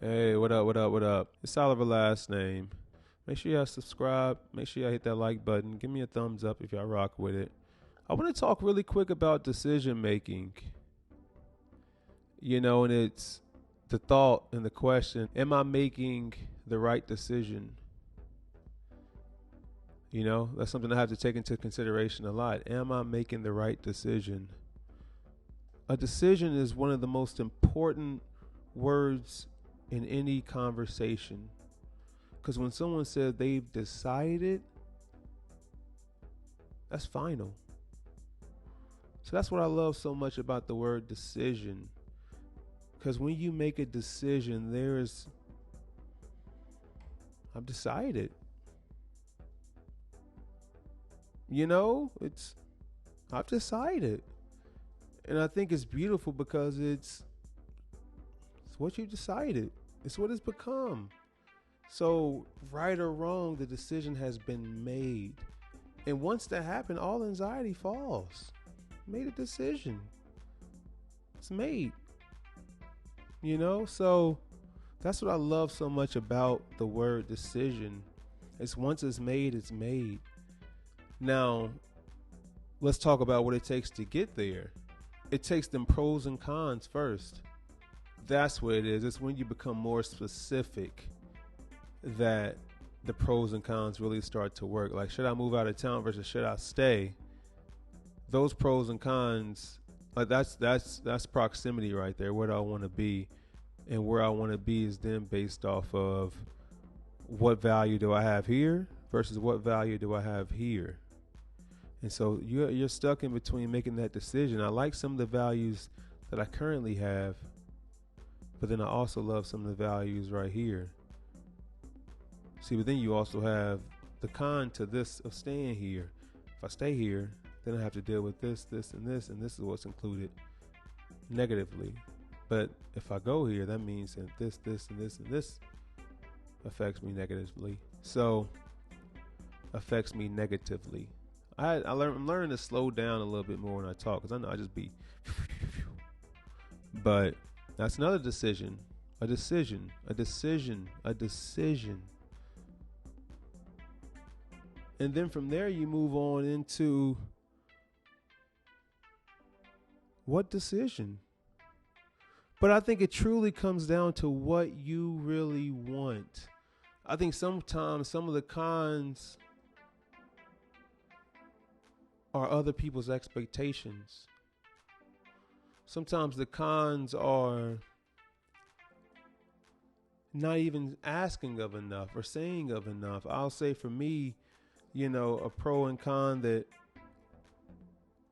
Hey, what up, what up, what up? It's Oliver last name. Make sure y'all subscribe. Make sure y'all hit that like button. Give me a thumbs up if y'all rock with it. I want to talk really quick about decision making. And it's the thought and the question, am I making the right decision? That's something I have to take into consideration a lot. Am I making the right decision? A decision is one of the most important words in any conversation. Because when someone says they've decided, that's final. So that's what I love so much about the word decision. Because when you make a decision, I've decided. I've decided. And I think it's beautiful because it's what you decided. It's what it's become. So, right or wrong, the decision has been made. And once that happened, all anxiety falls. Made a decision. It's made. So that's what I love so much about the word decision. It's once it's made, it's made. Now, let's talk about what it takes to get there. It takes them pros and cons first. That's what it is. It's when you become more specific that the pros and cons really start to work. Like, should I move out of town versus should I stay? Those pros and cons, that's proximity right there. Where do I want to be? And where I want to be is then based off of what value do I have here versus what value do I have here. And so you're stuck in between making that decision. I like some of the values that I currently have, but then I also love some of the values right here. See, but then you also have the con to this of staying here. If I stay here, then I have to deal with this, and this is what's included negatively. But if I go here, that means that this, and this affects me negatively. So, affects me negatively. I'm learning to slow down a little bit more when I talk, because I know I just be. But that's another decision. A decision. And then from there, you move on into what decision? But I think it truly comes down to what you really want. I think sometimes some of the cons are other people's expectations. Sometimes the cons are not even asking of enough or saying of enough. I'll say for me, a pro and con that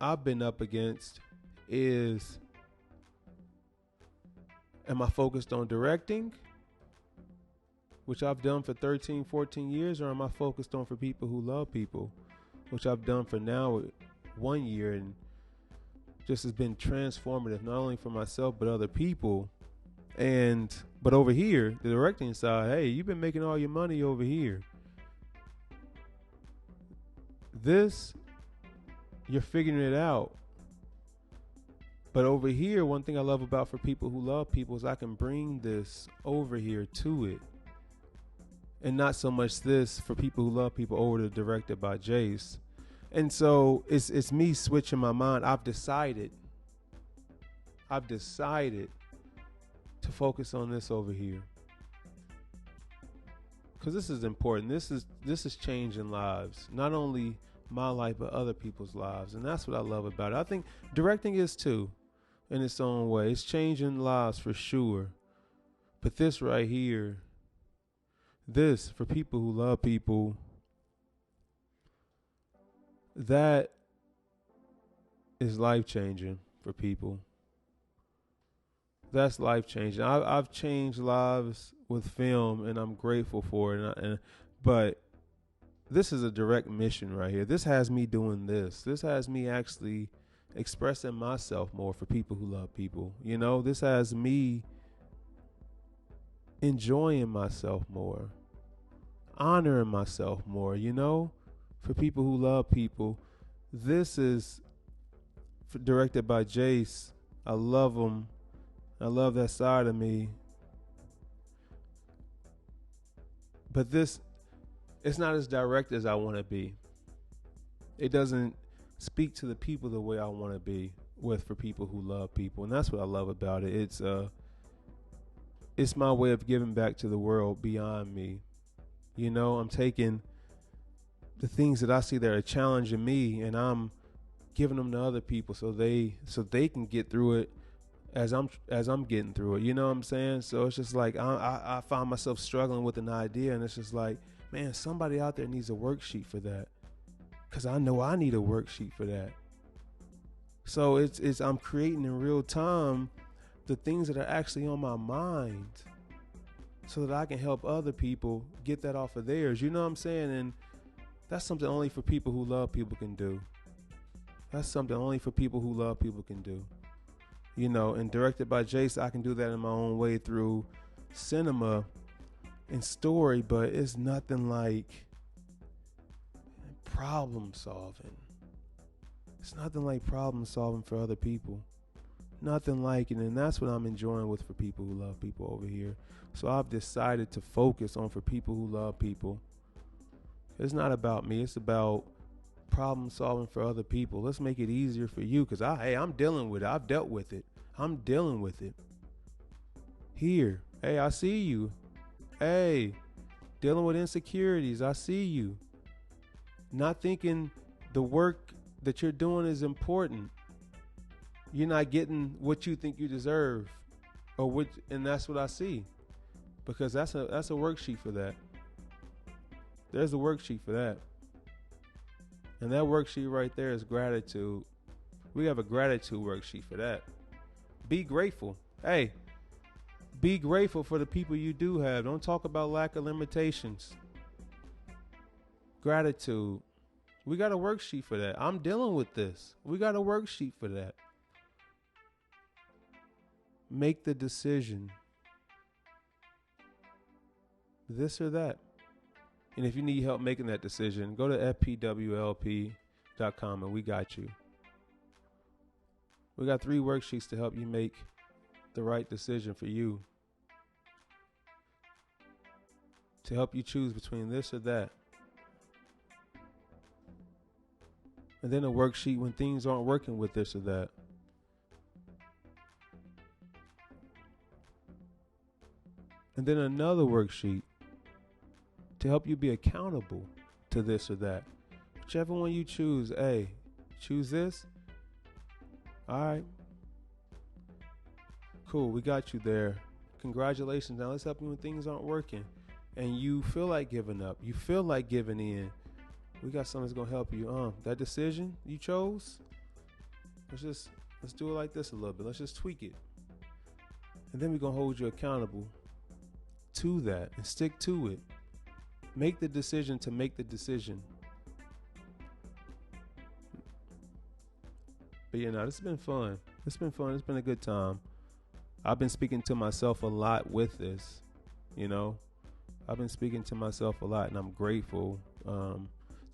I've been up against is, am I focused on directing, which I've done for 13, 14 years, or am I focused on for people who love people, which I've done for now 1 year, and just has been transformative, not only for myself, but other people. But over here, the directing side, hey, you've been making all your money over here. This, you're figuring it out. But over here, one thing I love about for people who love people is I can bring this over here to it. And not so much this for people who love people over to directed by Jace. And so it's me switching my mind. I've decided to focus on this over here. Because this is important. This is changing lives. Not only my life, but other people's lives. And that's what I love about it. I think directing is too, in its own way. It's changing lives for sure. But this right here, this, for people who love people, that is life-changing for people. That's life-changing. I've changed lives with film, and I'm grateful for it. But this is a direct mission right here. This has me doing this. This has me actually expressing myself more for people who love people. This has me enjoying myself more, honoring myself more, for people who love people. This is directed by Jace. I love him. I love that side of me. But this, it's not as direct as I want to be. It doesn't speak to the people the way I want to be with for people who love people, and that's what I love about it. It's my way of giving back to the world beyond me. You know, I'm taking the things that I see that are challenging me, and I'm giving them to other people so they can get through it as I'm getting through it. You know what I'm saying? So it's just like I find myself struggling with an idea, and it's just like, man, somebody out there needs a worksheet for that, because I know I need a worksheet for that. So it's I'm creating in real time the things that are actually on my mind, so that I can help other people get that off of theirs. You know what I'm saying? And that's something only for people who love people can do. That's something only for people who love people can do. You know, and directed by Jace, I can do that in my own way through cinema and story, but it's nothing like problem solving. It's nothing like problem solving for other people. Nothing like it, and that's what I'm enjoying with for people who love people over here. So I've decided to focus on for people who love people. It's not about me. It's about problem solving for other people. Let's make it easier for you, because I'm dealing with it. I've dealt with it. I'm dealing with it. Here. Hey, I see you. Hey, dealing with insecurities. I see you. Not thinking the work that you're doing is important. You're not getting what you think you deserve, and that's what I see, because that's a worksheet for that. There's a worksheet for that, and that worksheet right there is gratitude. We have a gratitude worksheet for that. Be grateful. Hey, be grateful for the people you do have. Don't talk about lack of limitations. Gratitude. We got a worksheet for that. I'm dealing with this. We got a worksheet for that. Make the decision. This or that. And if you need help making that decision, go to fpwlp.com and we got you. We got 3 worksheets to help you make the right decision for you. To help you choose between this or that. And then a worksheet when things aren't working with this or that. And then another worksheet to help you be accountable to this or that. Whichever one you choose, hey, choose this. All right. Cool, we got you there. Congratulations. Now let's help you when things aren't working. And you feel like giving up. You feel like giving in. We got something that's going to help you. That decision you chose, let's do it like this a little bit. Let's just tweak it. And then we're going to hold you accountable to that and stick to it. Make the decision to make the decision. But this has been fun. It's been fun. It's been a good time. I've been speaking to myself a lot with this, I've been speaking to myself a lot, and I'm grateful.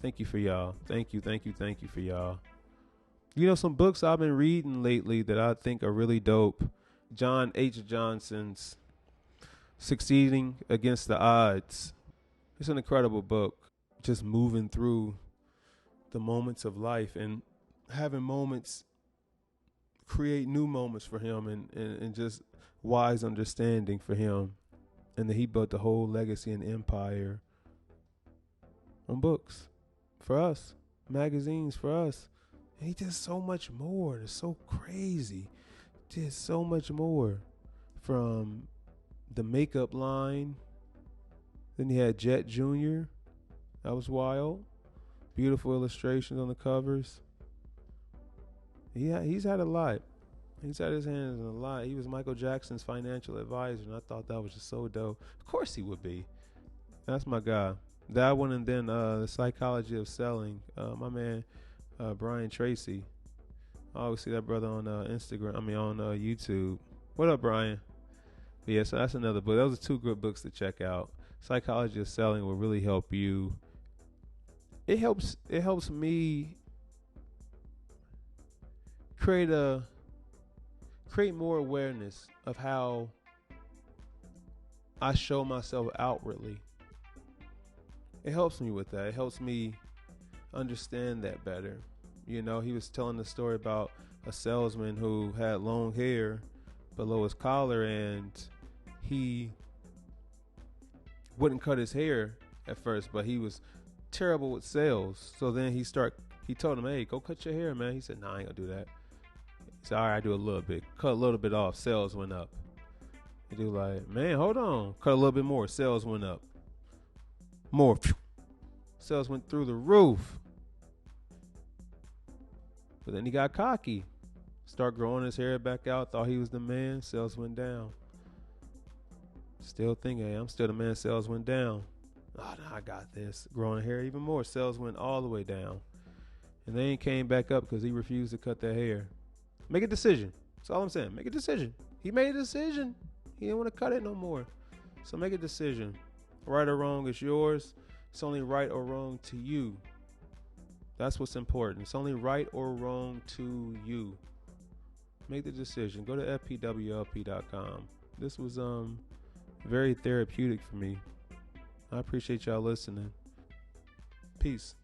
Thank you for y'all. Thank you for y'all. Some books I've been reading lately that I think are really dope. John H. Johnson's Succeeding Against the Odds. It's an incredible book. Just moving through the moments of life and having moments create new moments for him and just wise understanding for him. And then he built the whole legacy and empire on books for us, magazines for us. And he did so much more. It's so crazy. Did so much more, from the makeup line. Then he had Jet Jr. That was wild. Beautiful illustrations on the covers. Yeah, he's had a lot. He's had his hands in a lot. He was Michael Jackson's financial advisor, and I thought that was just so dope. Of course he would be. That's my guy. That one, and then The Psychology of Selling. My man, Brian Tracy. I always see that brother on Instagram. On YouTube. What up, Brian? But yeah, so that's another book. Those are 2 good books to check out. Psychology of Selling will really help you. It helps me create more awareness of how I show myself outwardly. it helps me with that. It helps me understand that better. You know, he was telling the story about a salesman who had long hair below his collar, and he wouldn't cut his hair at first, but he was terrible with sales. So then he told him, "Hey, go cut your hair, man." He said, "Nah, I ain't gonna do that." He said, "All right, I do a little bit." Cut a little bit off, sales went up. The dude like, "Man, hold on." Cut a little bit more, sales went up. More. Sales went through the roof. But then he got cocky. Start growing his hair back out. Thought he was the man. Sales went down. Still thinking, hey, I'm still the man. Sales went down. Oh, no, I got this. Growing hair even more. Sales went all the way down. And then he came back up because he refused to cut that hair. Make a decision. That's all I'm saying. Make a decision. He made a decision. He didn't want to cut it no more. So make a decision. Right or wrong is yours. It's only right or wrong to you. That's what's important. It's only right or wrong to you. Make the decision. Go to fpwlp.com. This was very therapeutic for me. I appreciate y'all listening. Peace.